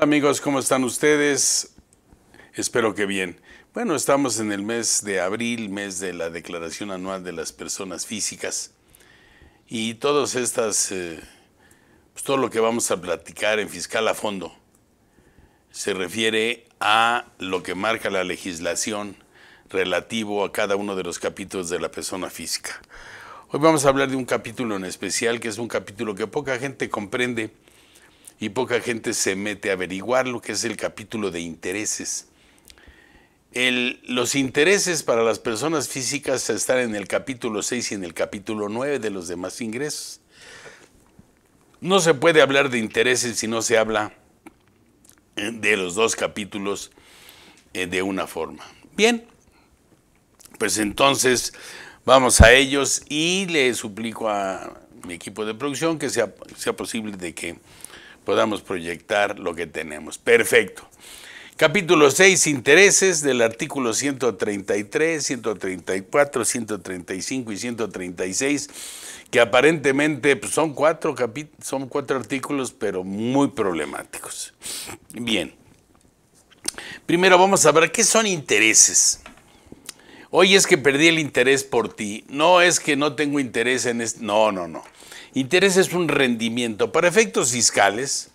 Hola amigos, ¿cómo están ustedes? Espero que bien. Bueno, estamos en el mes de abril, mes de la Declaración Anual de las Personas Físicas, y todas estas, todo lo que vamos a platicar en Fiscal a Fondo se refiere a lo que marca la legislación relativo a cada uno de los capítulos de la persona física. Hoy vamos a hablar de un capítulo en especial, que es un capítulo que poca gente comprende y poca gente se mete a averiguar, lo que es el capítulo de intereses. Los intereses para las personas físicas están en el capítulo 6 y en el capítulo 9 de los demás ingresos. No se puede hablar de intereses si no se habla de los dos capítulos de una forma. Bien, pues entonces vamos a ellos y le suplico a mi equipo de producción que sea posible de que podamos proyectar lo que tenemos. Perfecto. Capítulo 6, intereses, del artículo 133, 134, 135 y 136, que aparentemente pues, son cuatro artículos, pero muy problemáticos. Bien. Primero vamos a ver qué son intereses. Hoy es que perdí el interés por ti. No es que no tengo interés en esto. No. Interés es un rendimiento. Para efectos fiscales,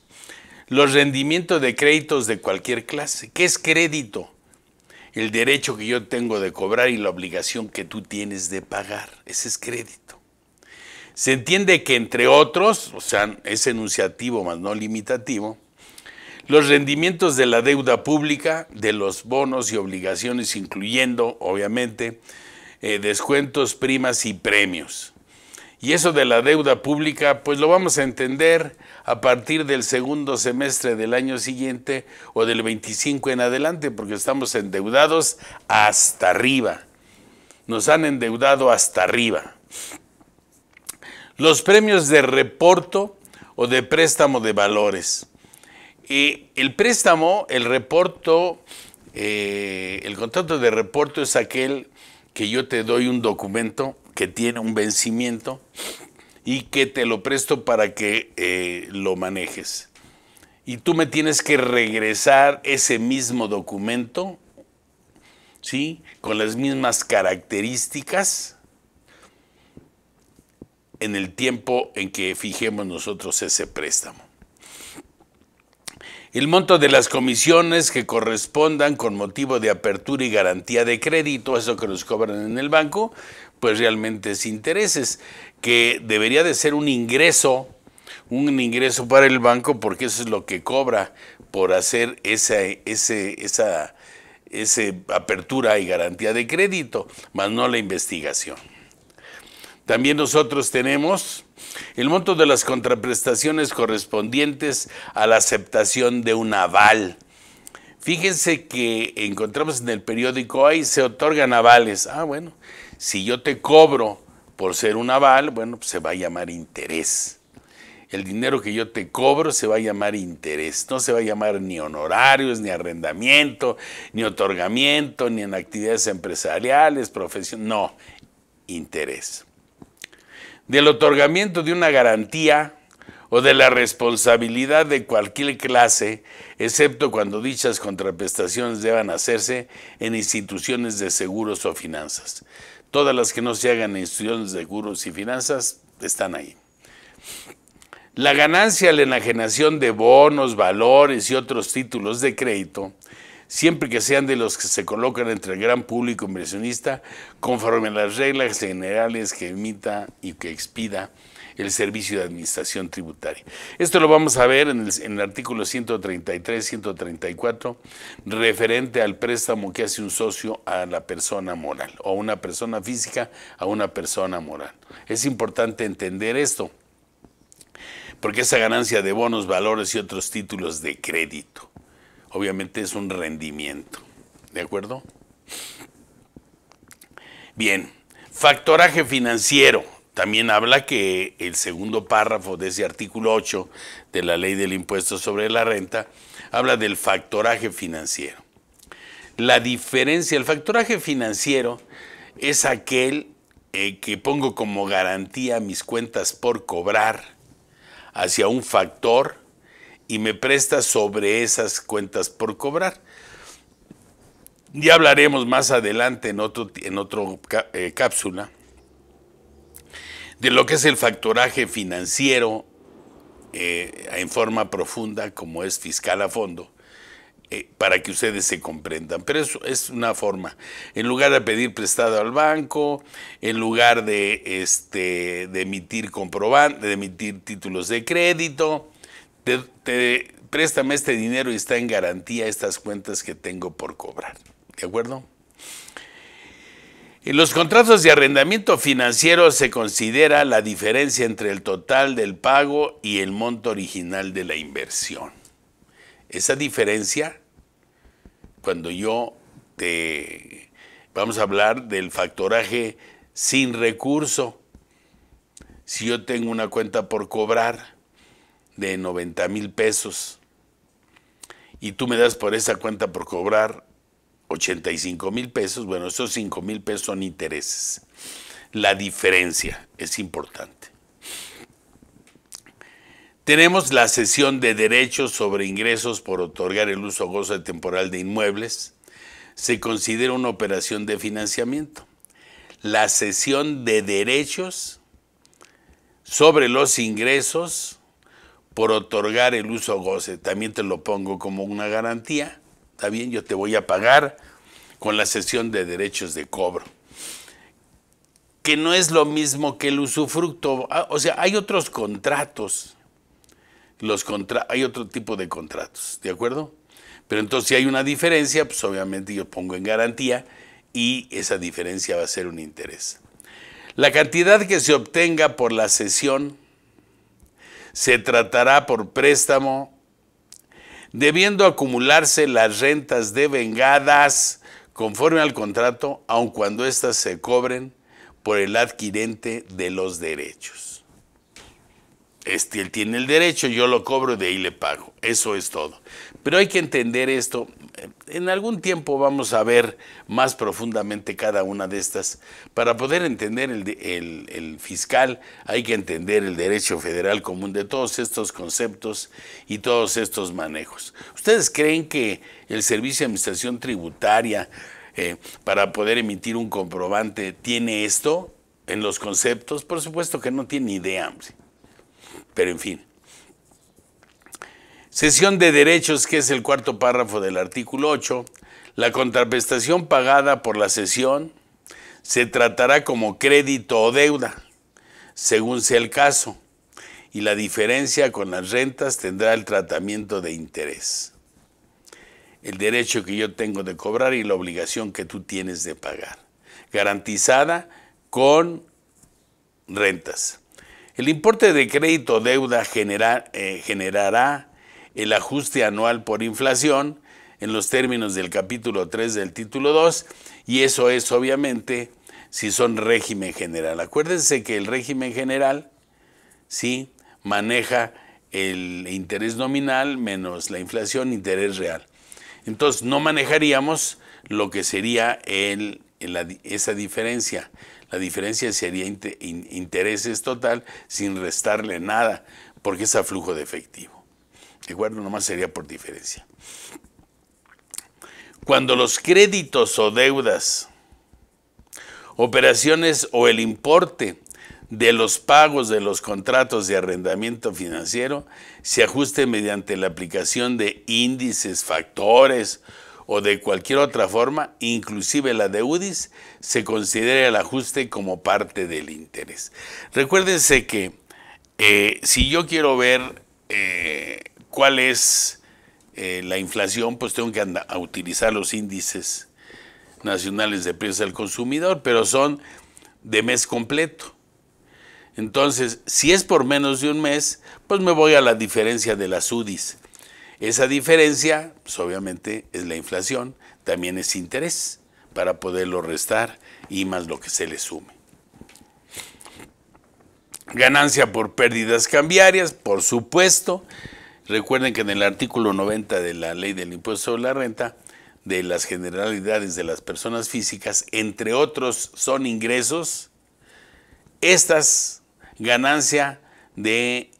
los rendimientos de créditos de cualquier clase. ¿Qué es crédito? El derecho que yo tengo de cobrar y la obligación que tú tienes de pagar. Ese es crédito. Se entiende que entre otros, o sea, es enunciativo más no limitativo, los rendimientos de la deuda pública, de los bonos y obligaciones, incluyendo, obviamente, descuentos, primas y premios. Y eso de la deuda pública, pues lo vamos a entender a partir del segundo semestre del año siguiente o del 25 en adelante, porque estamos endeudados hasta arriba. Nos han endeudado hasta arriba. Los premios de reporto o de préstamo de valores. El préstamo, el reporto, el contrato de reporto es aquel que yo te doy un documento que tiene un vencimiento y que te lo presto para que lo manejes. Y tú me tienes que regresar ese mismo documento, ¿sí? Con las mismas características en el tiempo en que fijemos nosotros ese préstamo. El monto de las comisiones que correspondan con motivo de apertura y garantía de crédito, eso que nos cobran en el banco, pues realmente es intereses, que debería de ser un ingreso para el banco, porque eso es lo que cobra por hacer esa apertura y garantía de crédito, más no la investigación. También nosotros tenemos el monto de las contraprestaciones correspondientes a la aceptación de un aval. Fíjense que encontramos en el periódico, ahí se otorgan avales. Bueno, si yo te cobro por ser un aval, bueno, pues se va a llamar interés. El dinero que yo te cobro se va a llamar interés. No se va a llamar ni honorarios, ni arrendamiento, ni otorgamiento, ni en actividades empresariales, no, interés. Del otorgamiento de una garantía o de la responsabilidad de cualquier clase, excepto cuando dichas contraprestaciones deban hacerse en instituciones de seguros o finanzas. Todas las que no se hagan en instituciones de seguros y finanzas están ahí. La ganancia, la enajenación de bonos, valores y otros títulos de crédito, siempre que sean de los que se colocan entre el gran público inversionista, conforme a las reglas generales que emita y que expida el Servicio de Administración Tributaria. Esto lo vamos a ver en el artículo 133, 134, referente al préstamo que hace un socio a la persona moral, o una persona física a una persona moral. Es importante entender esto, porque esa ganancia de bonos, valores y otros títulos de crédito, obviamente es un rendimiento, ¿de acuerdo? Bien, factoraje financiero. También habla que el segundo párrafo de ese artículo 8 de la Ley del Impuesto sobre la Renta habla del factoraje financiero. La diferencia, el factoraje financiero es aquel que pongo como garantía mis cuentas por cobrar hacia un factor y me presta sobre esas cuentas por cobrar. Ya hablaremos más adelante en otro cápsula de lo que es el factoraje financiero en forma profunda, como es fiscal a fondo, para que ustedes se comprendan. Pero eso es una forma. En lugar de pedir prestado al banco, en lugar de emitir comprobantes, de emitir títulos de crédito, préstame este dinero y está en garantía estas cuentas que tengo por cobrar. ¿De acuerdo? En los contratos de arrendamiento financiero se considera la diferencia entre el total del pago y el monto original de la inversión. Esa diferencia, cuando vamos a hablar del factoraje sin recurso. Si yo tengo una cuenta por cobrar de 90,000 pesos y tú me das por esa cuenta por cobrar 85,000 pesos, bueno, esos 5,000 pesos son intereses. La diferencia es importante. Tenemos la cesión de derechos sobre ingresos por otorgar el uso o goce temporal de inmuebles. Se considera una operación de financiamiento. La cesión de derechos sobre los ingresos por otorgar el uso o goce. También te lo pongo como una garantía. Está bien, yo te voy a pagar con la cesión de derechos de cobro, que no es lo mismo que el usufructo. O sea, hay otros contratos, hay otro tipo de contratos, ¿de acuerdo? Pero entonces si hay una diferencia, pues obviamente yo pongo en garantía y esa diferencia va a ser un interés. La cantidad que se obtenga por la cesión se tratará por préstamo, debiendo acumularse las rentas devengadas conforme al contrato, aun cuando éstas se cobren por el adquirente de los derechos. Él tiene el derecho, yo lo cobro y de ahí le pago. Eso es todo. Pero hay que entender esto. En algún tiempo vamos a ver más profundamente cada una de estas. Para poder entender el fiscal, hay que entender el derecho federal común de todos estos conceptos y todos estos manejos. ¿Ustedes creen que el Servicio de Administración Tributaria, para poder emitir un comprobante, tiene esto en los conceptos? Por supuesto que no tiene idea, hombre. Pero en fin. Cesión de derechos, que es el cuarto párrafo del artículo 8. La contraprestación pagada por la cesión se tratará como crédito o deuda, según sea el caso, y la diferencia con las rentas tendrá el tratamiento de interés. El derecho que yo tengo de cobrar y la obligación que tú tienes de pagar, garantizada con rentas. El importe de crédito o deuda generará el ajuste anual por inflación en los términos del capítulo 3 del título 2, y eso es obviamente si son régimen general. Acuérdense que el régimen general sí maneja el interés nominal menos la inflación, interés real. Entonces no manejaríamos lo que sería esa diferencia. La diferencia sería intereses total sin restarle nada, porque es a flujo de efectivo. De acuerdo, nomás sería por diferencia. Cuando los créditos o deudas, operaciones o el importe de los pagos de los contratos de arrendamiento financiero se ajuste mediante la aplicación de índices, factores o de cualquier otra forma, inclusive la de UDIs, se considera el ajuste como parte del interés. Recuérdense que si yo quiero ver cuál es la inflación, pues tengo que utilizar los índices nacionales de precios al consumidor, pero son de mes completo. Entonces, si es por menos de un mes, pues me voy a la diferencia de las UDIs. Esa diferencia, pues obviamente, es la inflación, también es interés, para poderlo restar y más lo que se le sume. Ganancia por pérdidas cambiarias, por supuesto. Recuerden que en el artículo 90 de la Ley del Impuesto sobre la Renta, de las generalidades de las personas físicas, entre otros son ingresos, estas ganancia de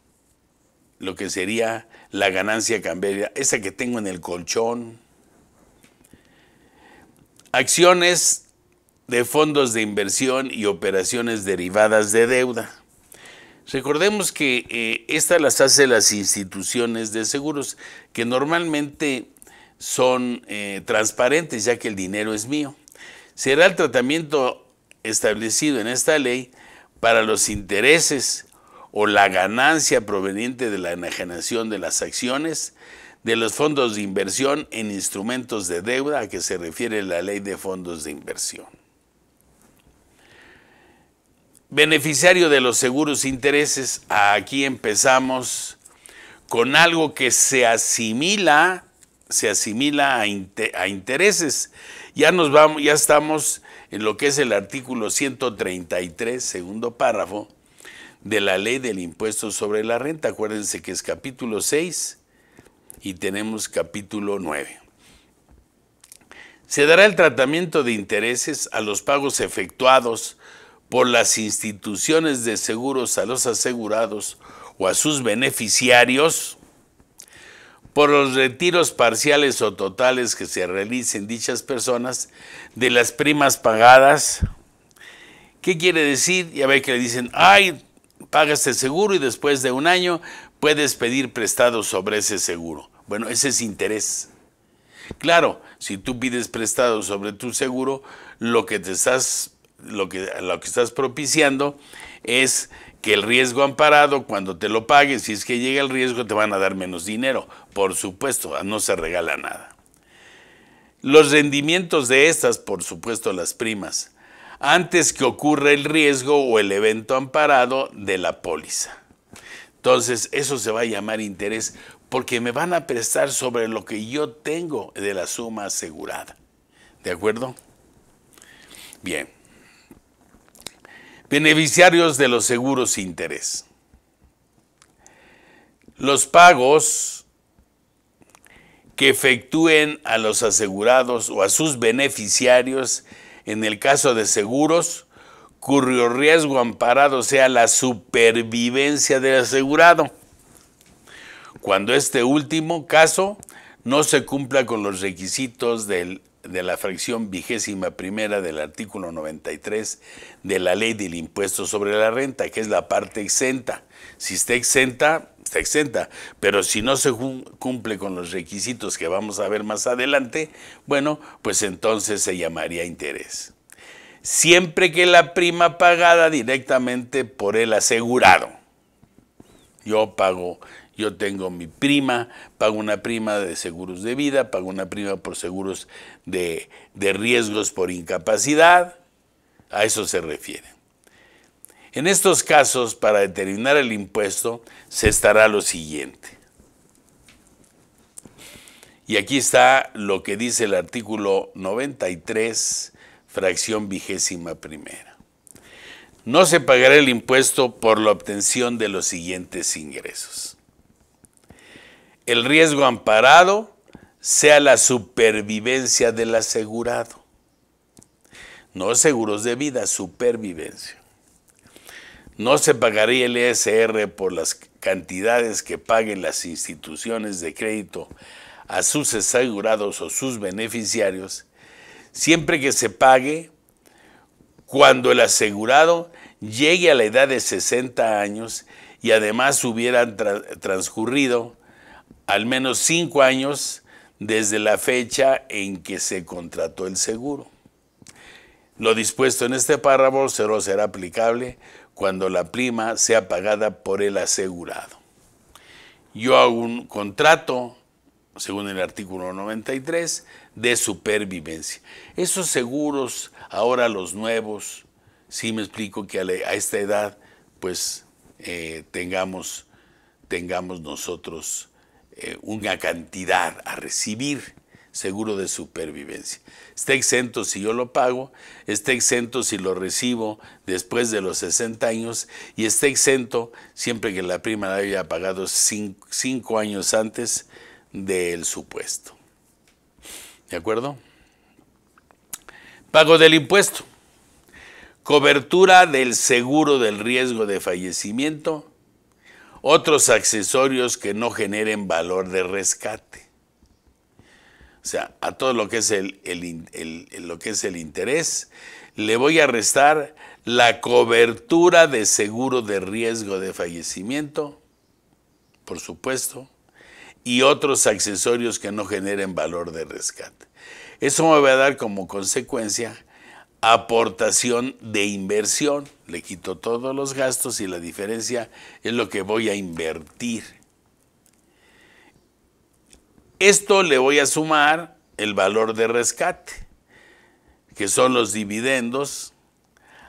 lo que sería la ganancia cambiaria, esa que tengo en el colchón. Acciones de fondos de inversión y operaciones derivadas de deuda. Recordemos que estas las hacen las instituciones de seguros, que normalmente son transparentes, ya que el dinero es mío. Será el tratamiento establecido en esta ley para los intereses o la ganancia proveniente de la enajenación de las acciones de los fondos de inversión en instrumentos de deuda, a que se refiere la ley de fondos de inversión. Beneficiario de los seguros intereses, aquí empezamos con algo que se asimila a intereses. Ya estamos en lo que es el artículo 133, segundo párrafo, de la ley del impuesto sobre la renta. Acuérdense que es capítulo 6 y tenemos capítulo 9. Se dará el tratamiento de intereses a los pagos efectuados por las instituciones de seguros a los asegurados o a sus beneficiarios por los retiros parciales o totales que se realicen dichas personas de las primas pagadas. ¿Qué quiere decir? Ya ve que le dicen, ay, pagas el seguro y después de un año puedes pedir prestado sobre ese seguro. Bueno, ese es interés. Claro, si tú pides prestado sobre tu seguro, lo que estás propiciando es que el riesgo amparado, cuando te lo pagues, si es que llega el riesgo, te van a dar menos dinero. Por supuesto, no se regala nada. Los rendimientos de estas, por supuesto, las primas, antes que ocurra el riesgo o el evento amparado de la póliza. Entonces, eso se va a llamar interés, porque me van a prestar sobre lo que yo tengo de la suma asegurada. ¿De acuerdo? Bien. Beneficiarios de los seguros interés. Los pagos que efectúen a los asegurados o a sus beneficiarios en el caso de seguros cuyo riesgo amparado sea la supervivencia del asegurado, cuando este último caso no se cumpla con los requisitos de la fracción 21ª del artículo 93 de la ley del impuesto sobre la renta, que es la parte exenta. Si está exenta, pero si no se cumple con los requisitos que vamos a ver más adelante, bueno, pues entonces se llamaría interés. Siempre que la prima pagada directamente por el asegurado. Yo tengo mi prima, pago una prima de seguros de vida, pago una prima por seguros de riesgos por incapacidad, a eso se refiere. En estos casos, para determinar el impuesto, se estará lo siguiente. Y aquí está lo que dice el artículo 93, fracción 21ª. No se pagará el impuesto por la obtención de los siguientes ingresos. El riesgo amparado sea la supervivencia del asegurado. No seguros de vida, supervivencia. No se pagaría el ISR por las cantidades que paguen las instituciones de crédito a sus asegurados o sus beneficiarios, siempre que se pague cuando el asegurado llegue a la edad de 60 años y además hubieran transcurrido al menos 5 años desde la fecha en que se contrató el seguro. Lo dispuesto en este párrafo solo será aplicable cuando la prima sea pagada por el asegurado. Yo hago un contrato, según el artículo 93, de supervivencia. Esos seguros, ahora los nuevos, sí me explico que a esta edad, pues tengamos nosotros una cantidad a recibir, seguro de supervivencia. Está exento si yo lo pago, está exento si lo recibo después de los 60 años y está exento siempre que la prima la haya pagado 5 años antes del supuesto. ¿De acuerdo? Pago del impuesto. Cobertura del seguro del riesgo de fallecimiento otros accesorios que no generen valor de rescate. O sea, a todo lo que es lo que es el interés, le voy a restar la cobertura de seguro de riesgo de fallecimiento, por supuesto, y otros accesorios que no generen valor de rescate. Eso me va a dar como consecuencia aportación de inversión. Le quito todos los gastos y la diferencia es lo que voy a invertir. Esto le voy a sumar el valor de rescate, que son los dividendos,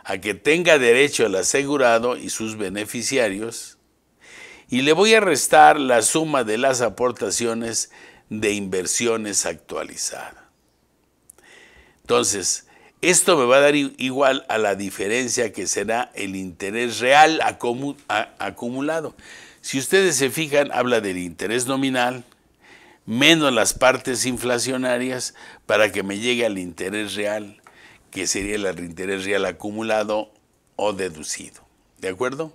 a que tenga derecho el asegurado y sus beneficiarios, y le voy a restar la suma de las aportaciones de inversiones actualizada. Entonces, esto me va a dar igual a la diferencia que será el interés real acumulado. Si ustedes se fijan, habla del interés nominal menos las partes inflacionarias para que me llegue al interés real, que sería el interés real acumulado o deducido. ¿De acuerdo?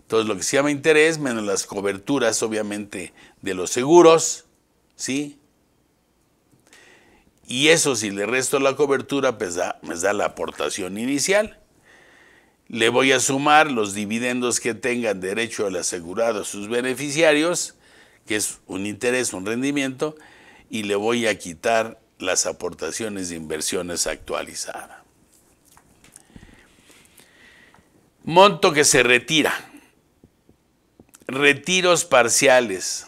Entonces, lo que se llama interés menos las coberturas, obviamente, de los seguros, ¿sí? Y eso, si le resto la cobertura, pues me da la aportación inicial. Le voy a sumar los dividendos que tengan derecho al asegurado a sus beneficiarios, que es un interés, un rendimiento, y le voy a quitar las aportaciones de inversiones actualizadas. Monto que se retira. Retiros parciales.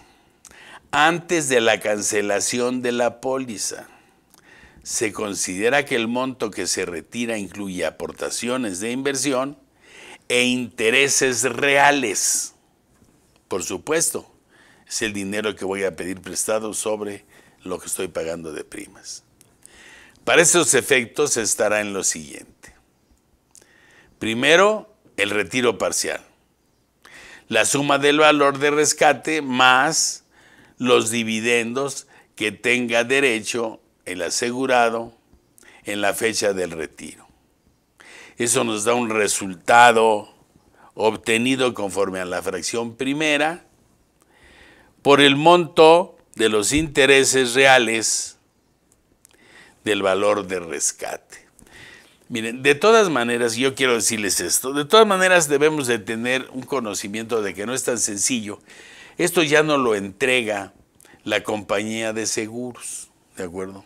Antes de la cancelación de la póliza, se considera que el monto que se retira incluye aportaciones de inversión e intereses reales. Por supuesto, es el dinero que voy a pedir prestado sobre lo que estoy pagando de primas. Para esos efectos estará en lo siguiente. Primero, el retiro parcial. La suma del valor de rescate más los dividendos que tenga derecho el asegurado en la fecha del retiro. Eso nos da un resultado obtenido conforme a la fracción primera por el monto de los intereses reales del valor de rescate. Miren, de todas maneras, yo quiero decirles esto, de todas maneras debemos de tener un conocimiento de que no es tan sencillo. Esto ya no lo entrega la compañía de seguros, ¿de acuerdo?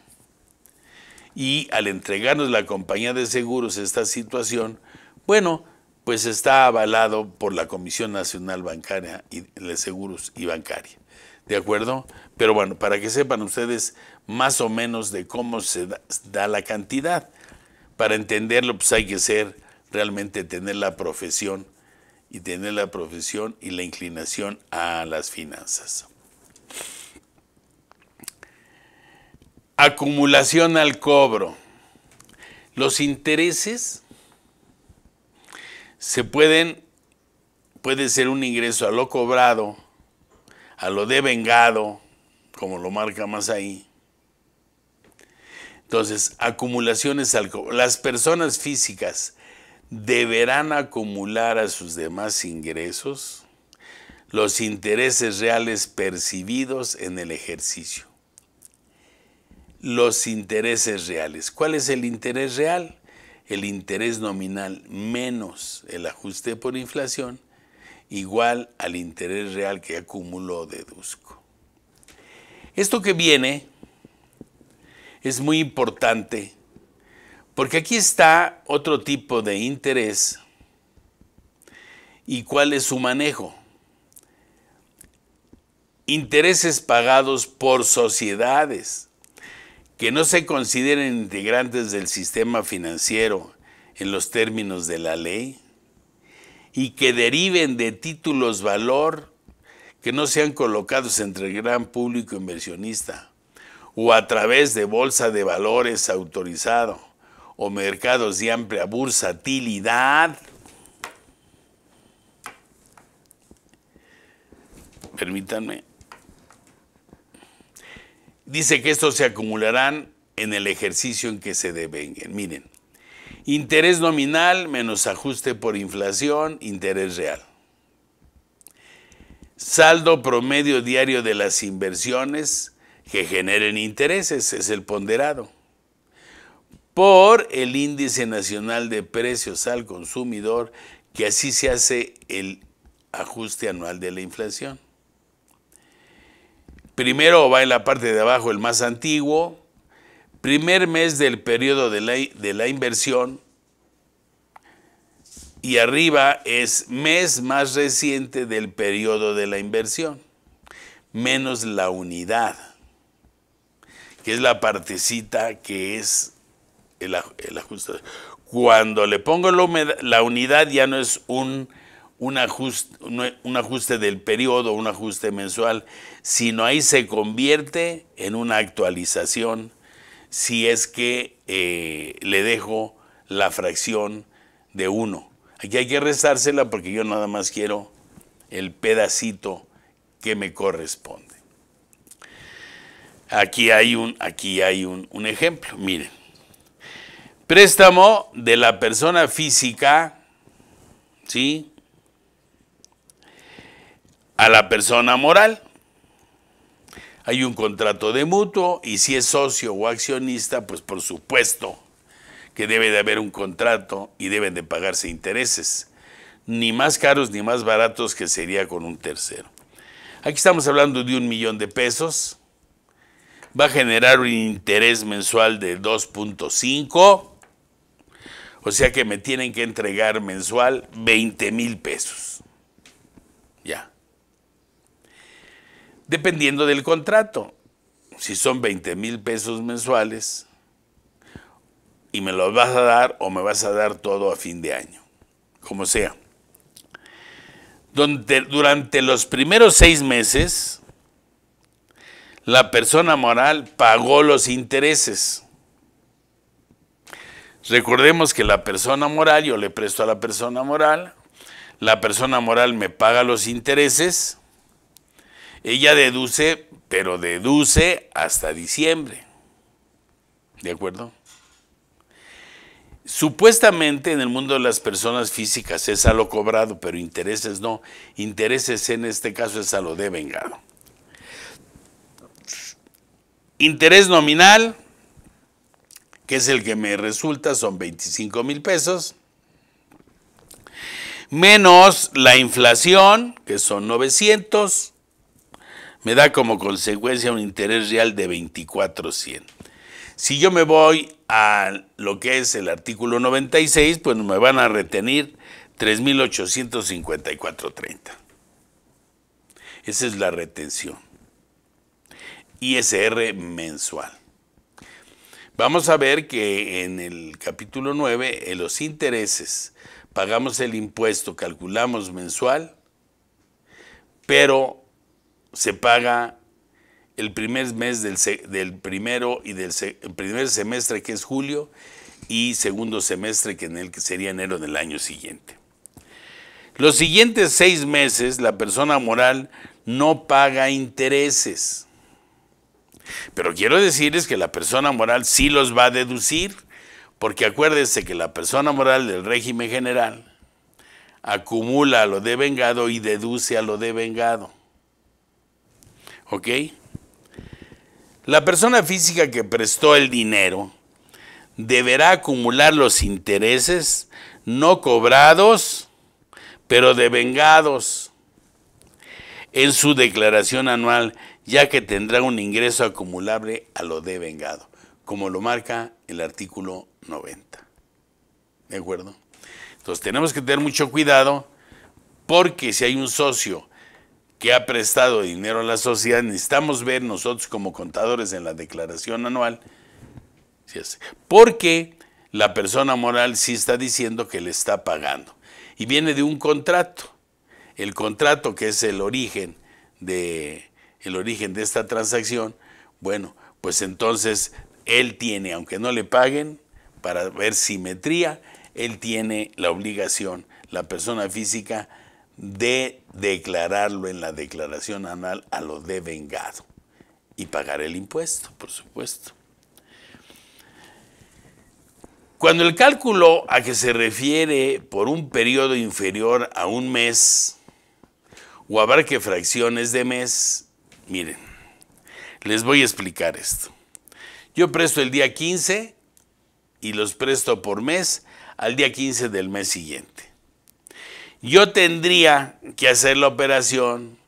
Y al entregarnos la compañía de seguros esta situación, bueno, pues está avalado por la Comisión Nacional Bancaria de Seguros y Bancaria, ¿de acuerdo? Pero bueno, para que sepan ustedes más o menos de cómo se da la cantidad. Para entenderlo, pues hay que realmente tener la profesión y la inclinación a las finanzas. Acumulación al cobro. Los intereses puede ser un ingreso a lo cobrado, a lo devengado, como lo marca más ahí. Entonces, acumulaciones al cobro. Las personas físicas deberán acumular a sus demás ingresos los intereses reales percibidos en el ejercicio. Los intereses reales. ¿Cuál es el interés real? El interés nominal menos el ajuste por inflación igual al interés real que acumulo o deduzco. Esto que viene es muy importante porque aquí está otro tipo de interés y cuál es su manejo. Intereses pagados por sociedades que no se consideren integrantes del sistema financiero en los términos de la ley y que deriven de títulos valor que no sean colocados entre el gran público inversionista o a través de bolsa de valores autorizado o mercados de amplia bursatilidad. Permítanme. Dice que estos se acumularán en el ejercicio en que se devenguen. Miren, interés nominal menos ajuste por inflación, interés real. saldo promedio diario de las inversiones que generen intereses, es el ponderado, por el índice nacional de precios al consumidor, que así se hace el ajuste anual de la inflación. Primero va en la parte de abajo el más antiguo, primer mes del periodo de la inversión, y arriba es mes más reciente del periodo de la inversión, menos la unidad, que es la partecita que es el ajuste. Cuando le pongo la unidad ya no es un ajuste del periodo, un ajuste mensual, sino ahí se convierte en una actualización si es que le dejo la fracción de 1. Aquí hay que restársela porque yo nada más quiero el pedacito que me corresponde. Aquí hay un ejemplo, miren. Préstamo de la persona física, ¿sí?, a la persona moral. Hay un contrato de mutuo y si es socio o accionista, pues por supuesto que debe de haber un contrato y deben de pagarse intereses, ni más caros ni más baratos que sería con un tercero. Aquí estamos hablando de 1 millón de pesos, va a generar un interés mensual de 2.5, o sea que me tienen que entregar mensual 20,000 pesos. Ya. Dependiendo del contrato, si son 20,000 pesos mensuales y me los vas a dar o me vas a dar todo a fin de año, como sea. Durante los primeros 6 meses, la persona moral pagó los intereses. Recordemos que la persona moral, yo le presto a la persona moral me paga los intereses, ella deduce, pero deduce hasta diciembre. ¿De acuerdo? Supuestamente en el mundo de las personas físicas es a lo cobrado, pero intereses no. Intereses en este caso es a lo devengado. Interés nominal, que es el que me resulta, son 25,000 pesos, menos la inflación, que son 900, me da como consecuencia un interés real de 24,100. Si yo me voy a lo que es el artículo 96, pues me van a retener 3,854.30. Esa es la retención. ISR mensual. Vamos a ver que en el capítulo 9, en los intereses, pagamos el impuesto, calculamos mensual, pero se paga el primer mes del primero y el primer semestre, que es julio, y segundo semestre, que sería enero del año siguiente. Los siguientes 6 meses, la persona moral no paga intereses. Pero quiero decirles que la persona moral sí los va a deducir, porque acuérdense que la persona moral del régimen general acumula a lo devengado y deduce a lo devengado. ¿Ok? La persona física que prestó el dinero deberá acumular los intereses no cobrados, pero devengados en su declaración anual, ya que tendrá un ingreso acumulable a lo devengado, como lo marca el artículo 90. ¿De acuerdo? Entonces tenemos que tener mucho cuidado, porque si hay un socio que ha prestado dinero a la sociedad, necesitamos ver nosotros como contadores en la declaración anual, porque la persona moral sí está diciendo que le está pagando. Y viene de un contrato. El contrato, que es el origen de esta transacción, bueno, pues entonces él tiene, aunque no le paguen, para ver simetría, él tiene la obligación, la persona física, de declararlo en la declaración anual a lo devengado y pagar el impuesto, por supuesto. Cuando el cálculo a que se refiere por un periodo inferior a un mes, o abarque fracciones de mes. Miren, les voy a explicar esto. Yo presto el día 15 y los presto por mes al día 15 del mes siguiente. Yo tendría que hacer la operación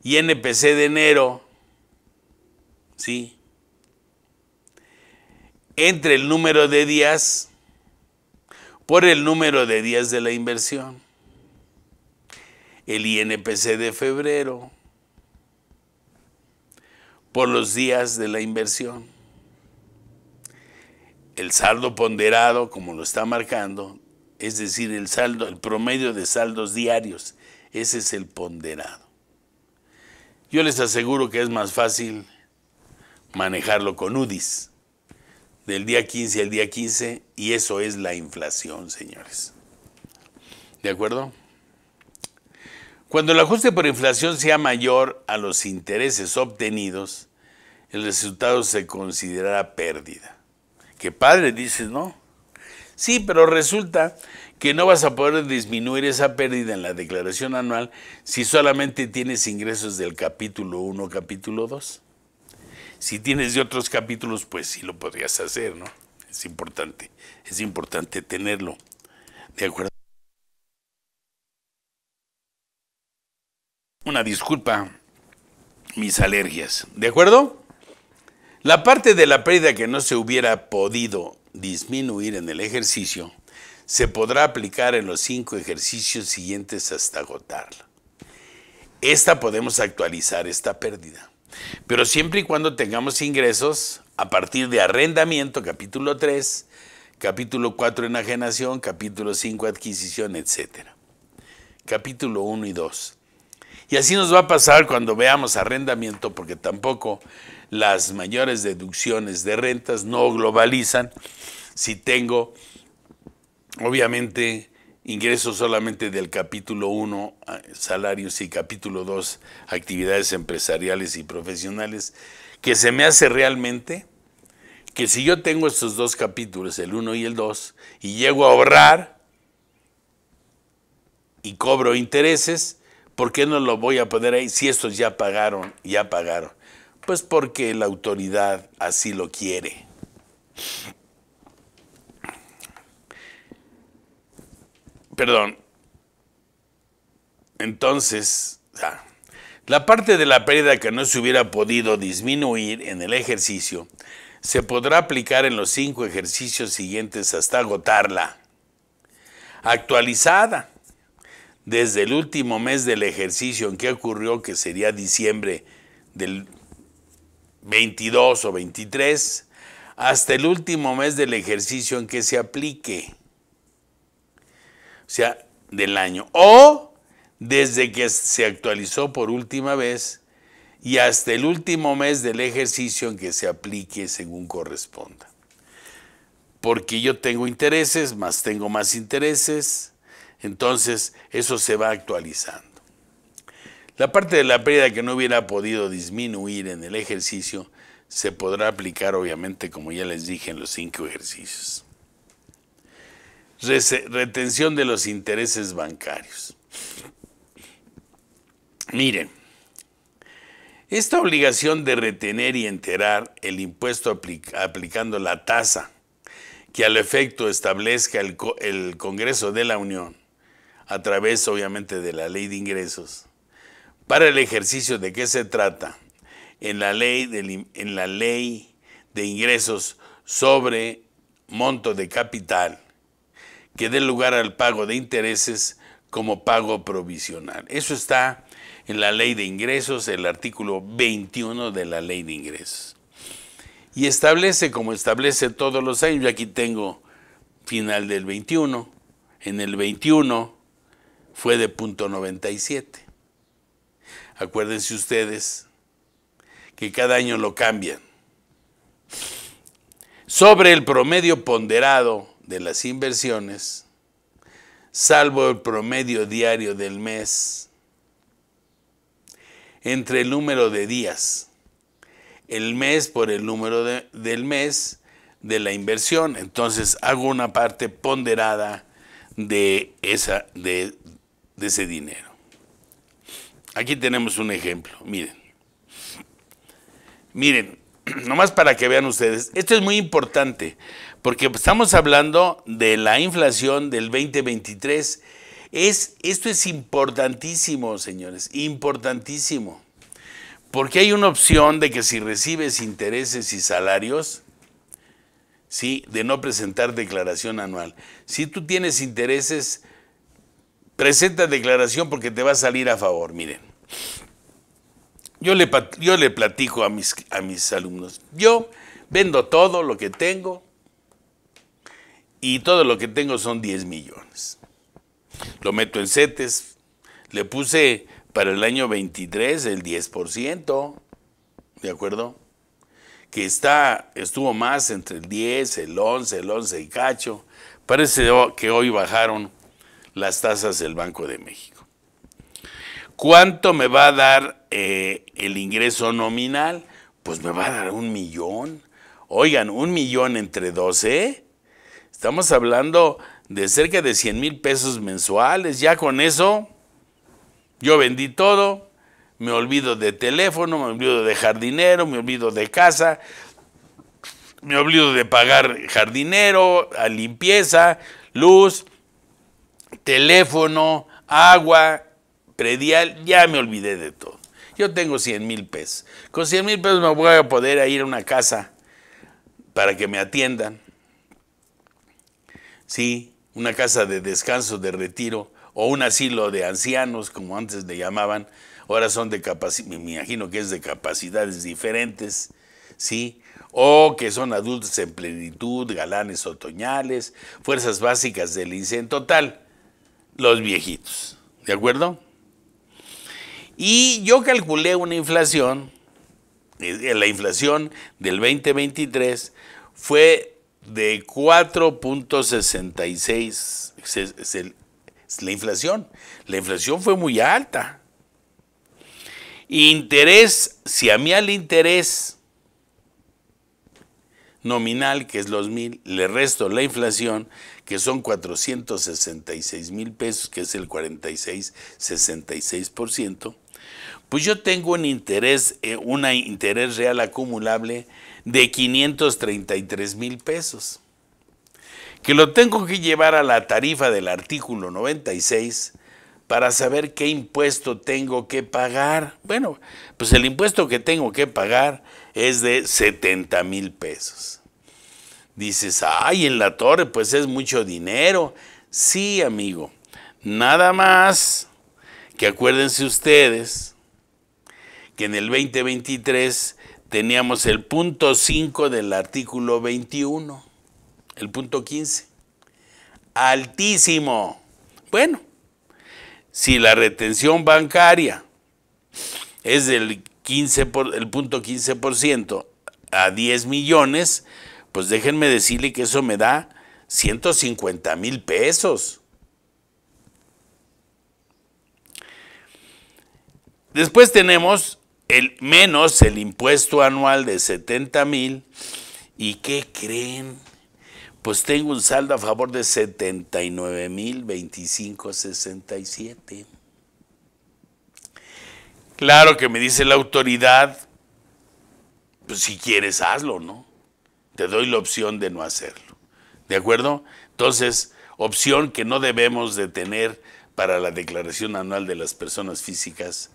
INPC de enero, ¿sí?, entre el número de días por el número de días de la inversión. El INPC de febrero por los días de la inversión. El saldo ponderado, como lo está marcando, es decir, el saldo, el promedio de saldos diarios, ese es el ponderado. Yo les aseguro que es más fácil manejarlo con UDIs, del día 15 al día 15, y eso es la inflación, señores. ¿De acuerdo? Cuando el ajuste por inflación sea mayor a los intereses obtenidos, el resultado se considerará pérdida. Qué padre, dices, ¿no? Sí, pero resulta que no vas a poder disminuir esa pérdida en la declaración anual si solamente tienes ingresos del capítulo 1, capítulo 2. Si tienes de otros capítulos, pues sí lo podrías hacer, ¿no? Es importante tenerlo. ¿De acuerdo? Una disculpa, mis alergias. ¿De acuerdo? La parte de la pérdida que no se hubiera podido disminuir en el ejercicio se podrá aplicar en los 5 ejercicios siguientes hasta agotarla. Podemos actualizar esta pérdida, pero siempre y cuando tengamos ingresos a partir de arrendamiento, capítulo 3, capítulo 4, enajenación, capítulo 5, adquisición, etc. Capítulo 1 y 2. Y así nos va a pasar cuando veamos arrendamiento, porque tampoco las mayores deducciones de rentas no globalizan si tengo, obviamente, ingresos solamente del capítulo 1, salarios, y capítulo 2, actividades empresariales y profesionales, que se me hace realmente que si yo tengo estos dos capítulos, el 1 y el 2, y llego a ahorrar y cobro intereses, ¿por qué no lo voy a poner ahí si estos ya pagaron? Pues porque la autoridad así lo quiere. Perdón. Entonces, la parte de la pérdida que no se hubiera podido disminuir en el ejercicio se podrá aplicar en los 5 ejercicios siguientes hasta agotarla. Actualizada desde el último mes del ejercicio en que ocurrió, que sería diciembre del 22 o 23, hasta el último mes del ejercicio en que se aplique, o sea, del año, o desde que se actualizó por última vez y hasta el último mes del ejercicio en que se aplique según corresponda. Porque yo tengo intereses, más tengo más intereses, entonces eso se va actualizando. La parte de la pérdida que no hubiera podido disminuir en el ejercicio se podrá aplicar, obviamente, como ya les dije, en los 5 ejercicios. Retención de los intereses bancarios. Miren, esta obligación de retener y enterar el impuesto aplicando la tasa que al efecto establezca el Congreso de la Unión, a través obviamente de la Ley de Ingresos, para el ejercicio de qué se trata, en la ley de ingresos sobre monto de capital, que dé lugar al pago de intereses como pago provisional. Eso está en la Ley de Ingresos, el artículo 21 de la Ley de Ingresos. Y establece, como establece todos los años, yo aquí tengo final del 21, en el 21 fue de 0.97. Acuérdense ustedes que cada año lo cambian. Sobre el promedio ponderado de las inversiones, salvo el promedio diario del mes, entre el número de días, el mes por el número del mes de la inversión. Entonces hago una parte ponderada de ese dinero. Aquí tenemos un ejemplo, miren. Miren, nomás para que vean ustedes, esto es muy importante, porque estamos hablando de la inflación del 2023. Esto es importantísimo, señores, importantísimo, porque hay una opción de que si recibes intereses y salarios, ¿sí?, de no presentar declaración anual. Si tú tienes intereses, presenta declaración porque te va a salir a favor. Miren, yo le platico a mis alumnos, yo vendo todo lo que tengo y todo lo que tengo son 10 millones. Lo meto en CETES, le puse para el año 23 el 10%, ¿de acuerdo? Que estuvo más entre el 10, el 11 y cacho. Parece que hoy bajaron las tasas del Banco de México. ¿Cuánto me va a dar el ingreso nominal? Pues me va a dar 1 millón. Oigan, 1 millón entre 12, estamos hablando de cerca de 100,000 pesos mensuales. Ya con eso, yo vendí todo, me olvido de teléfono, me olvido de jardinero, me olvido de casa, me olvido de pagar jardinero, a limpieza, luz, teléfono, agua, predial, ya me olvidé de todo. Yo tengo 100,000 pesos. Con 100,000 pesos me voy a poder ir a una casa para que me atiendan. Sí, una casa de descanso, de retiro, o un asilo de ancianos, como antes le llamaban. Ahora son de capacidad, me imagino que es de capacidades diferentes, ¿sí? O que son adultos en plenitud, galanes otoñales, fuerzas básicas del INSEE, en total, los viejitos, ¿de acuerdo? Y yo calculé una inflación, la inflación del 2023 fue de 4.66, la inflación fue muy alta. Interés, si a mí al interés nominal, que es los 1,000, le resto la inflación, que son 466,000 pesos, que es el 66% pues yo tengo un interés real acumulable de 533,000 pesos, que lo tengo que llevar a la tarifa del artículo 96 para saber qué impuesto tengo que pagar. Bueno, pues el impuesto que tengo que pagar es de 70,000 pesos. Dices, ay, en la torre, pues es mucho dinero. Sí, amigo, nada más que acuérdense ustedes que en el 2023 teníamos el punto 5 del artículo 21, el punto 15. Altísimo. Bueno, si la retención bancaria es del 15 el punto 15% a 10 millones, pues déjenme decirle que eso me da 150,000 pesos. Después tenemos menos el impuesto anual de 70,000. ¿Y qué creen? Pues tengo un saldo a favor de 79,025.67. Claro que me dice la autoridad, pues si quieres hazlo, ¿no? Te doy la opción de no hacerlo. ¿De acuerdo? Entonces, opción que no debemos de tener para la declaración anual de las personas físicas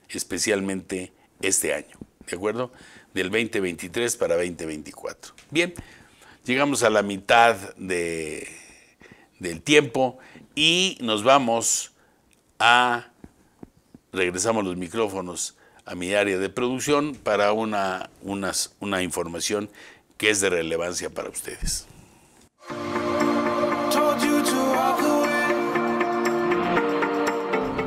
especialmente este año, ¿de acuerdo? Del 2023 para 2024. Bien, llegamos a la mitad del tiempo y nos vamos regresamos los micrófonos a mi área de producción para una información que es de relevancia para ustedes.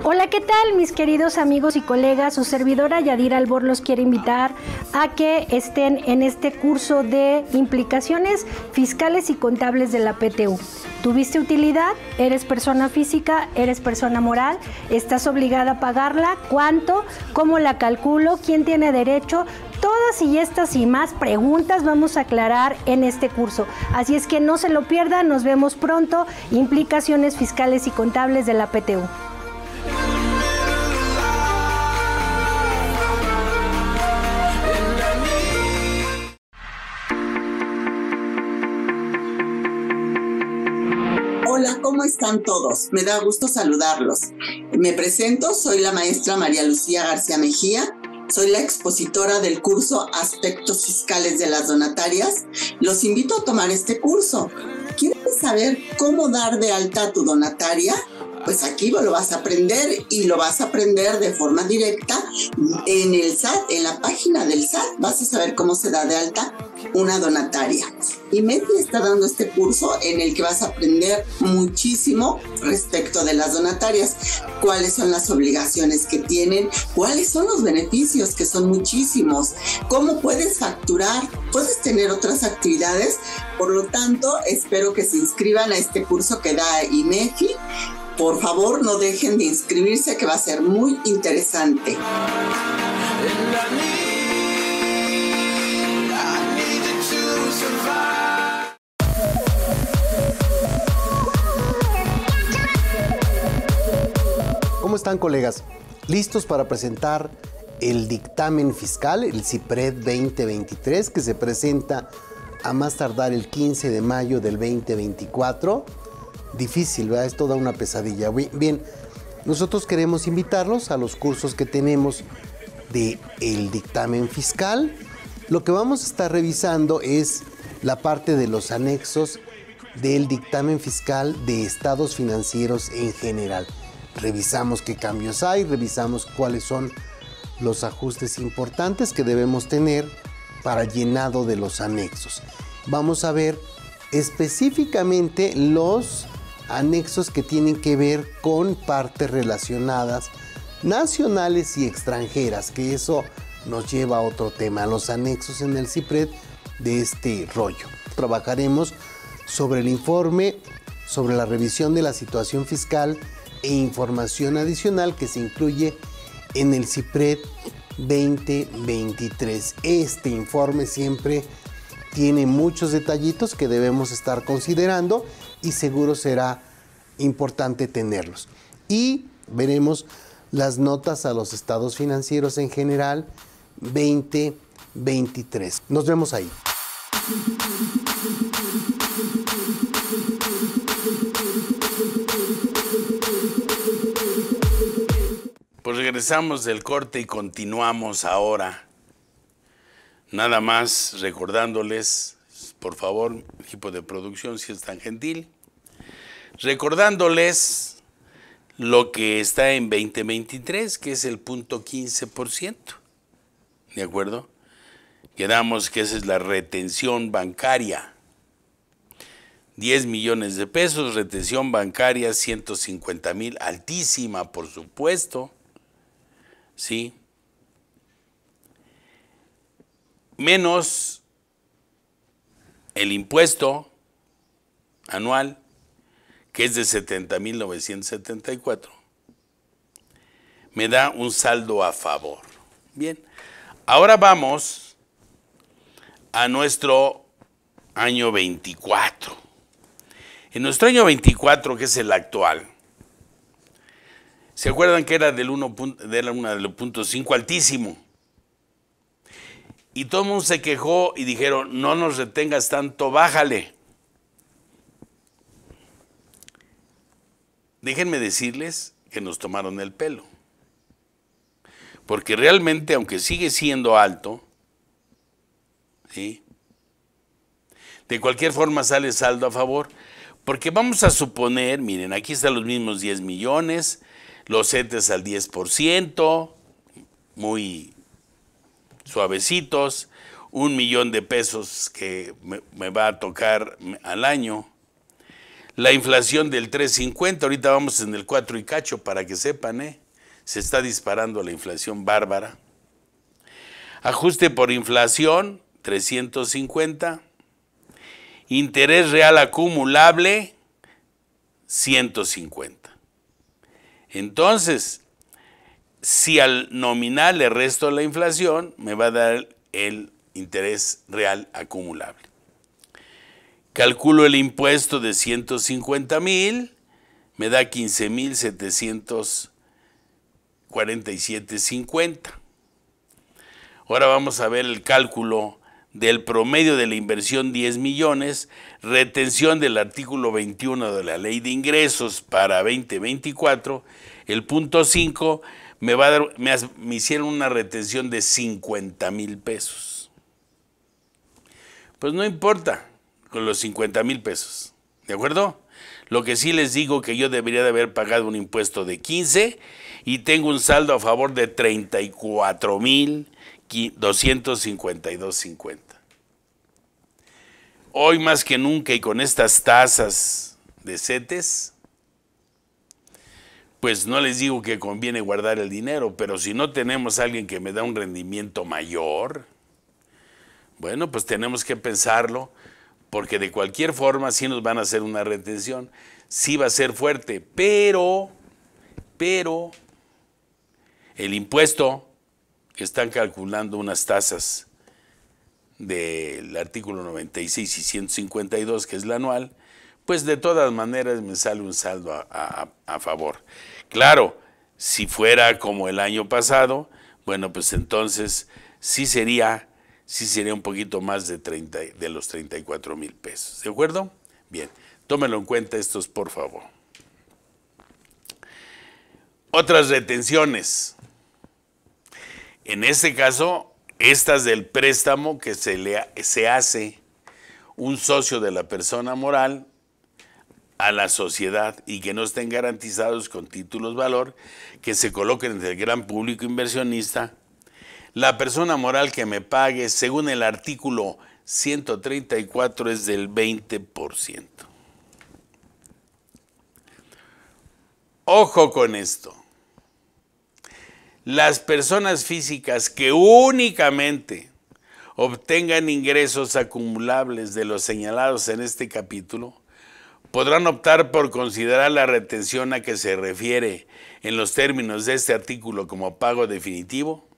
Hola, ¿qué tal mis queridos amigos y colegas? Su servidora Yadira Albor los quiere invitar a que estén en este curso de implicaciones fiscales y contables de la PTU. ¿Tuviste utilidad? ¿Eres persona física? ¿Eres persona moral? ¿Estás obligada a pagarla? ¿Cuánto? ¿Cómo la calculo? ¿Quién tiene derecho? Todas y estas y más preguntas vamos a aclarar en este curso. Así es que no se lo pierdan, nos vemos pronto. Implicaciones fiscales y contables de la PTU. ¿cómo están todos? Me da gusto saludarlos. Me presento, soy la maestra María Lucía García Mejía. Soy la expositora del curso Aspectos Fiscales de las Donatarias. Los invito a tomar este curso. ¿Quieres saber cómo dar de alta a tu donataria? Pues aquí lo vas a aprender, y lo vas a aprender de forma directa en el SAT, en la página del SAT. Vas a saber cómo se da de alta una donataria. Y Meti está dando este curso en el que vas a aprender muchísimo respecto de las donatarias. Cuáles son las obligaciones que tienen, cuáles son los beneficios, que son muchísimos, cómo puedes facturar, puedes tener otras actividades. Por lo tanto, espero que se inscriban a este curso que da IMEFI. Por favor, no dejen de inscribirse, que va a ser muy interesante. ¿Cómo están, colegas? ¿Listos para presentar el dictamen fiscal, el CIPRED 2023, que se presenta a más tardar el 15 de mayo del 2024? Difícil, ¿verdad? Es toda una pesadilla. Bien, nosotros queremos invitarlos a los cursos que tenemos de el dictamen fiscal. Lo que vamos a estar revisando es la parte de los anexos del dictamen fiscal de estados financieros en general. Revisamos qué cambios hay, revisamos cuáles son los ajustes importantes que debemos tener para llenado de los anexos. Vamos a ver específicamente los anexos que tienen que ver con partes relacionadas nacionales y extranjeras, que eso nos lleva a otro tema, los anexos en el CIPRED de este rollo. Trabajaremos sobre el informe sobre la revisión de la situación fiscal e información adicional que se incluye en el CIPRED 2023. Este informe siempre tiene muchos detallitos que debemos estar considerando y seguro será importante tenerlos. Y veremos las notas a los estados financieros en general 2023. Nos vemos ahí. Pues regresamos del corte y continuamos ahora. Nada más recordándoles, por favor, equipo de producción, si es tan gentil, recordándoles lo que está en 2023, que es el punto 15%. ¿De acuerdo? Quedamos que esa es la retención bancaria. 10 millones de pesos, retención bancaria 150,000, altísima, por supuesto. ¿Sí? Menos el impuesto anual, que es de 70,974, me da un saldo a favor. Bien, ahora vamos a nuestro año 24. En nuestro año 24, que es el actual, ¿se acuerdan que era del 1.5 altísimo? Y todo el mundo se quejó y dijeron, no nos retengas tanto, bájale. Déjenme decirles que nos tomaron el pelo. Porque realmente, aunque sigue siendo alto, ¿sí?, de cualquier forma sale saldo a favor. Porque vamos a suponer, miren, aquí están los mismos 10 millones, los CETES al 10%, muy suavecitos, 1 millón de pesos que me va a tocar al año. La inflación del 3.50, ahorita vamos en el 4 y cacho para que sepan, se está disparando la inflación bárbara. Ajuste por inflación, 350. Interés real acumulable, 150. Entonces, si al nominal le resto la inflación, me va a dar el interés real acumulable. Calculo el impuesto de 150,000, me da 15,747.50. Ahora vamos a ver el cálculo del promedio de la inversión 10 millones, retención del artículo 21 de la Ley de Ingresos para 2024, el punto 5 me va a dar, me hicieron una retención de 50,000 pesos. Pues no importa con los 50,000 pesos, ¿de acuerdo? Lo que sí les digo que yo debería de haber pagado un impuesto de 15 y tengo un saldo a favor de 34,252.50. Hoy más que nunca y con estas tasas de CETES, pues no les digo que conviene guardar el dinero, pero si no tenemos a alguien que me da un rendimiento mayor, bueno, pues tenemos que pensarlo, porque de cualquier forma sí nos van a hacer una retención, sí va a ser fuerte, pero el impuesto que están calculando unas tasas del artículo 96 y 152, que es la anual, pues de todas maneras me sale un saldo a favor. Claro, si fuera como el año pasado, bueno, pues entonces sí sería un poquito más de los 34,000 pesos. ¿De acuerdo? Bien, tómenlo en cuenta estos, por favor. Otras retenciones. En este caso, estas del préstamo que se hace un socio de la persona moral a la sociedad y que no estén garantizados con títulos valor, que se coloquen entre el gran público inversionista. La persona moral que me pague, según el artículo 134, es del 20%. Ojo con esto. Las personas físicas que únicamente obtengan ingresos acumulables de los señalados en este capítulo podrán optar por considerar la retención a que se refiere en los términos de este artículo como pago definitivo,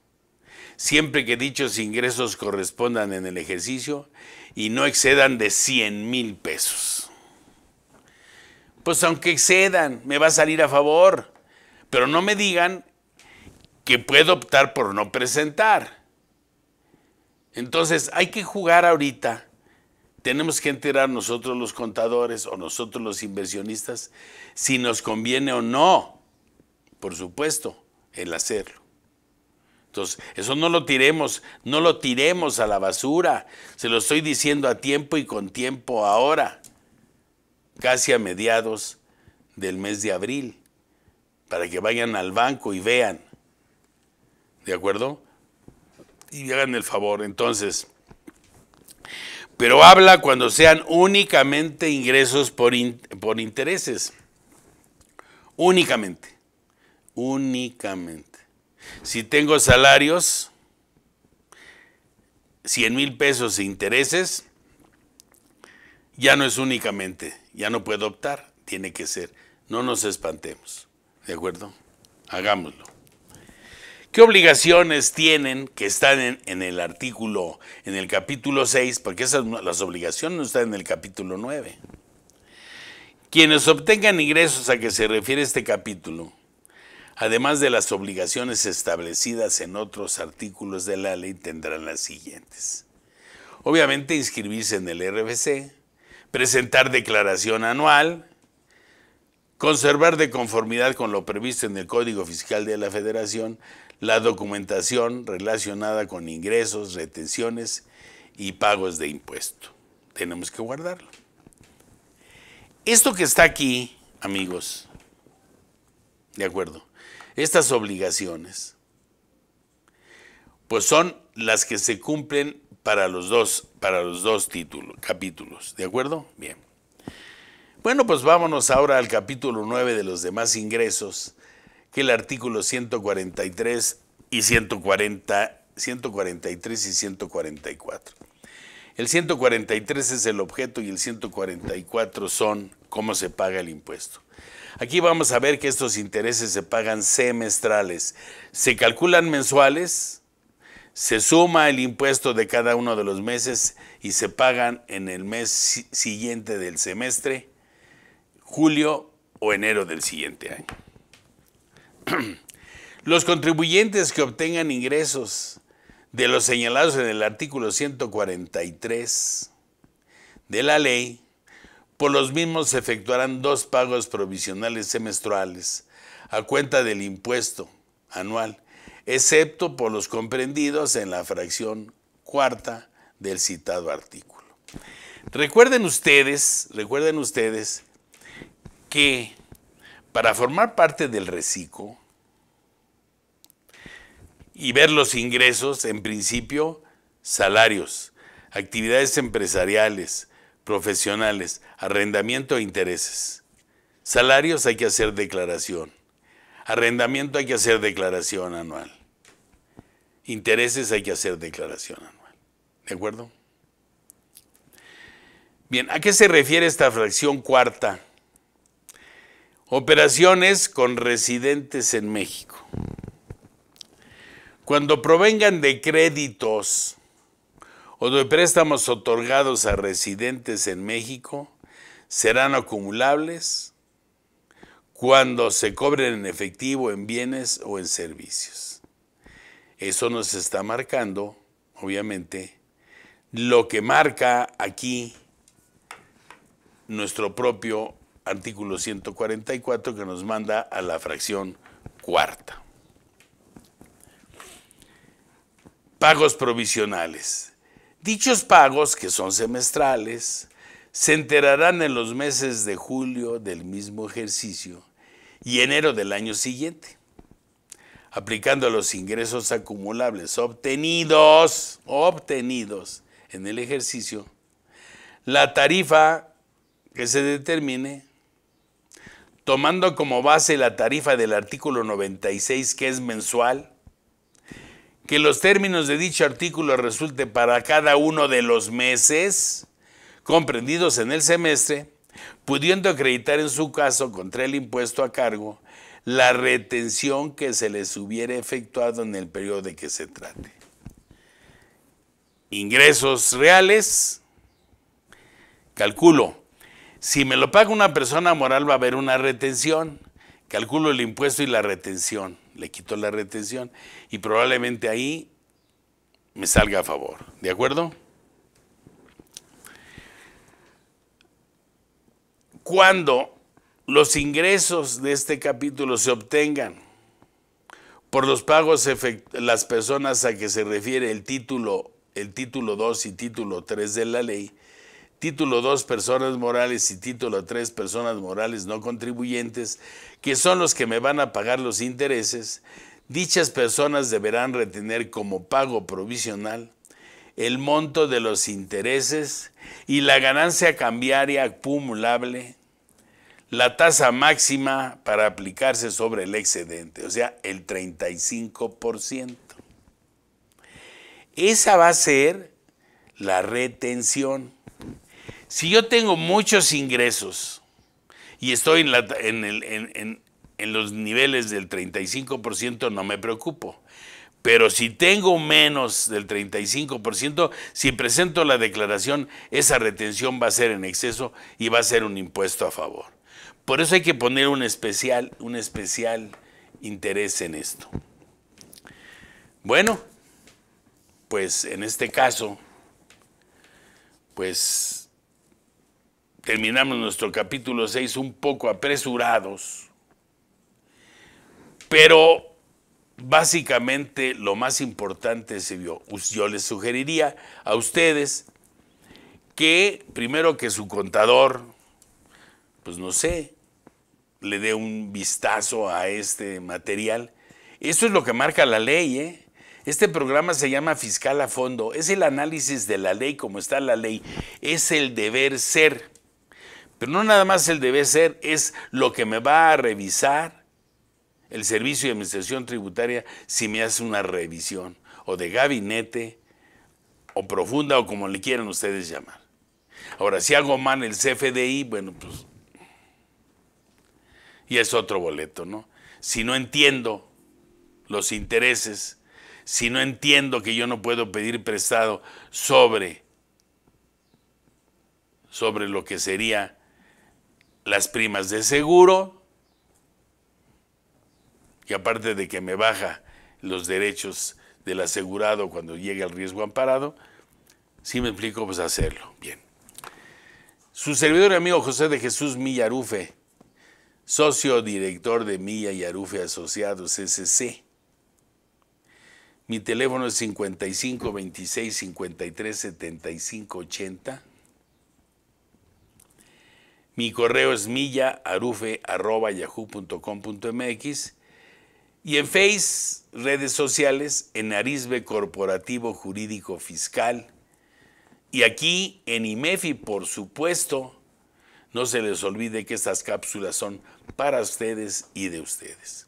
siempre que dichos ingresos correspondan en el ejercicio y no excedan de 100,000 pesos. Pues aunque excedan, me va a salir a favor, pero no me digan que puedo optar por no presentar. Entonces hay que jugar ahorita. Tenemos que enterar nosotros los contadores o nosotros los inversionistas si nos conviene o no, por supuesto, el hacerlo. Entonces, eso no lo tiremos a la basura. Se lo estoy diciendo a tiempo y con tiempo ahora, casi a mediados del mes de abril, para que vayan al banco y vean. ¿De acuerdo? Y hagan el favor, entonces. Pero habla cuando sean únicamente ingresos por intereses. Únicamente. Si tengo salarios, 100,000 pesos e intereses, ya no es únicamente, ya no puedo optar, tiene que ser. No nos espantemos, ¿de acuerdo? Hagámoslo. ¿Qué obligaciones tienen que están en el artículo, en el capítulo 6? Porque las obligaciones no están en el capítulo 9. Quienes obtengan ingresos a que se refiere este capítulo, además de las obligaciones establecidas en otros artículos de la ley, tendrán las siguientes. Obviamente, inscribirse en el RFC, presentar declaración anual, conservar de conformidad con lo previsto en el Código Fiscal de la Federación la documentación relacionada con ingresos, retenciones y pagos de impuesto. Tenemos que guardarlo. Esto que está aquí, amigos, ¿de acuerdo? Estas obligaciones, pues son las que se cumplen para los dos capítulos, ¿de acuerdo? Bien. Bueno, pues vámonos ahora al capítulo 9 de los demás ingresos, que el artículo 143 y 143 y 144. El 143 es el objeto y el 144 son cómo se paga el impuesto. Aquí vamos a ver que estos intereses se pagan semestrales. Se calculan mensuales, se suma el impuesto de cada uno de los meses y se pagan en el mes siguiente del semestre, julio o enero del siguiente año. Los contribuyentes que obtengan ingresos de los señalados en el artículo 143 de la ley, por los mismos se efectuarán 2 pagos provisionales semestrales a cuenta del impuesto anual, excepto por los comprendidos en la fracción cuarta del citado artículo. Recuerden ustedes que para formar parte del reciclo y ver los ingresos, en principio, salarios, actividades empresariales, profesionales, arrendamiento e intereses. Salarios hay que hacer declaración. Arrendamiento hay que hacer declaración anual. Intereses hay que hacer declaración anual. ¿De acuerdo? Bien, ¿a qué se refiere esta fracción cuarta? Operaciones con residentes en México. Cuando provengan de créditos o de préstamos otorgados a residentes en México, serán acumulables cuando se cobren en efectivo, en bienes o en servicios. Eso nos está marcando, obviamente, lo que marca aquí nuestro propio artículo 144 que nos manda a la fracción cuarta. Pagos provisionales. Dichos pagos, que son semestrales, se enterarán en los meses de julio del mismo ejercicio y enero del año siguiente, aplicando a los ingresos acumulables obtenidos en el ejercicio, la tarifa que se determine, tomando como base la tarifa del artículo 96, que es mensual, que los términos de dicho artículo resulten para cada uno de los meses comprendidos en el semestre, pudiendo acreditar en su caso contra el impuesto a cargo la retención que se les hubiera efectuado en el periodo de que se trate. Ingresos reales, calculo. Si me lo paga una persona moral va a haber una retención, calculo el impuesto y la retención, le quito la retención y probablemente ahí me salga a favor, ¿de acuerdo? Cuando los ingresos de este capítulo se obtengan por los pagos las personas a que se refiere el título 2 y título 3 de la ley, título 2 personas morales y título 3 personas morales no contribuyentes, que son los que me van a pagar los intereses, dichas personas deberán retener como pago provisional el monto de los intereses y la ganancia cambiaria acumulable, la tasa máxima para aplicarse sobre el excedente, o sea, el 35%. Esa va a ser la retención. Si yo tengo muchos ingresos y estoy en los niveles del 35%, no me preocupo. Pero si tengo menos del 35%, si presento la declaración, esa retención va a ser en exceso y va a ser un impuesto a favor. Por eso hay que poner un especial interés en esto. Bueno, pues en este caso, pues terminamos nuestro capítulo 6 un poco apresurados, pero básicamente lo más importante se vio. Yo les sugeriría a ustedes que primero que su contador, pues no sé, le dé un vistazo a este material. Eso es lo que marca la ley, ¿eh? Este programa se llama Fiscal a Fondo. Es el análisis de la ley como está la ley. Es el deber ser. Pero no nada más el deber ser, es lo que me va a revisar el Servicio de Administración Tributaria si me hace una revisión, o de gabinete, o profunda, o como le quieran ustedes llamar. Ahora, si hago mal el CFDI, bueno, pues, y es otro boleto, ¿no? Si no entiendo los intereses, si no entiendo que yo no puedo pedir prestado sobre lo que sería las primas de seguro, y aparte de que me baja los derechos del asegurado cuando llegue al riesgo amparado. Si me explico, pues hacerlo. Bien. Su servidor y amigo José de Jesús Milla Arufe, socio director de Milla y Arufe Asociados SC. Mi teléfono es 55 26 53 75 80. Mi correo es millaarufe@yahoo.com.mx y en Face, redes sociales, en Arisbe Corporativo Jurídico Fiscal. Y aquí en IMEFI, por supuesto, no se les olvide que estas cápsulas son para ustedes y de ustedes.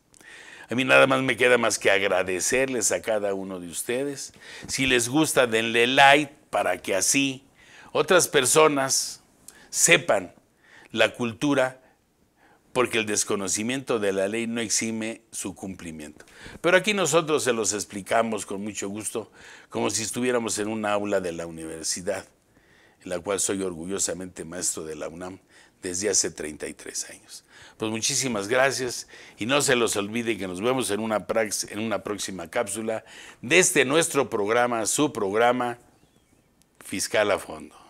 A mí nada más me queda más que agradecerles a cada uno de ustedes. Si les gusta, denle like para que así otras personas sepan la cultura, porque el desconocimiento de la ley no exime su cumplimiento. Pero aquí nosotros se los explicamos con mucho gusto, como si estuviéramos en un aula de la universidad, en la cual soy orgullosamente maestro de la UNAM desde hace 33 años. Pues muchísimas gracias y no se los olvide que nos vemos en una próxima cápsula de nuestro programa, su programa Fiscal a Fondo.